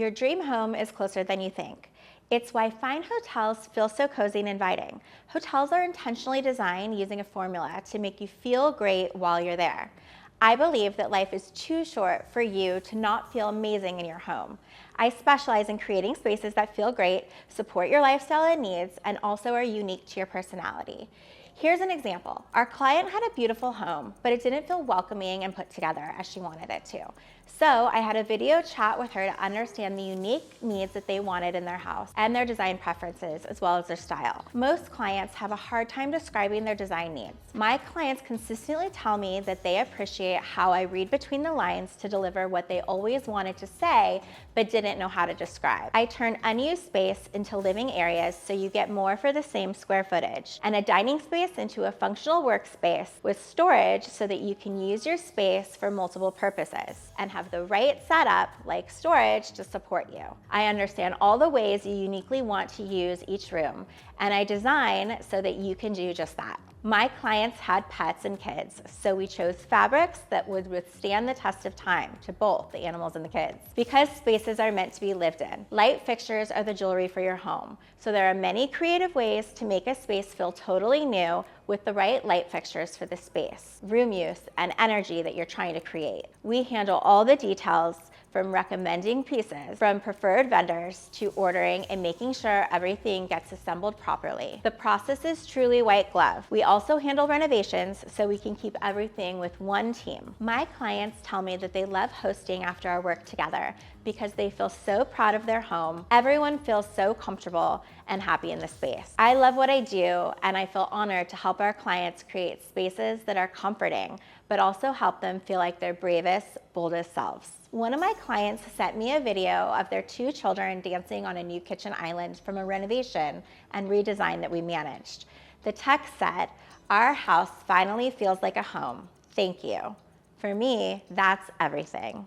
Your dream home is closer than you think. It's why fine hotels feel so cozy and inviting. Hotels are intentionally designed using a formula to make you feel great while you're there. I believe that life is too short for you to not feel amazing in your home. I specialize in creating spaces that feel great, support your lifestyle and needs, and also are unique to your personality. Here's an example. Our client had a beautiful home, but it didn't feel welcoming and put together as she wanted it to. So I had a video chat with her to understand the unique needs that they wanted in their house and their design preferences as well as their style. Most clients have a hard time describing their design needs. My clients consistently tell me that they appreciate how I read between the lines to deliver what they always wanted to say but didn't know how to describe. I turn unused space into living areas so you get more for the same square footage, and a dining space into a functional workspace with storage so that you can use your space for multiple purposes and have the right setup like storage to support you. I understand all the ways you uniquely want to use each room, and I design so that you can do just that. My clients had pets and kids, so we chose fabrics that would withstand the test of time to both the animals and the kids. Because spaces are meant to be lived in, light fixtures are the jewelry for your home. So there are many creative ways to make a space feel totally new with the right light fixtures for the space, room use, and energy that you're trying to create. We handle all the details, from recommending pieces from preferred vendors to ordering and making sure everything gets assembled properly. The process is truly white glove. We also handle renovations so we can keep everything with one team. My clients tell me that they love hosting after our work together because they feel so proud of their home. Everyone feels so comfortable and happy in the space. I love what I do, and I feel honored to help our clients create spaces that are comforting, but also help them feel like their bravest, boldest selves. One of my clients sent me a video of their 2 children dancing on a new kitchen island from a renovation and redesign that we managed. The text said, "Our house finally feels like a home. Thank you." For me, that's everything.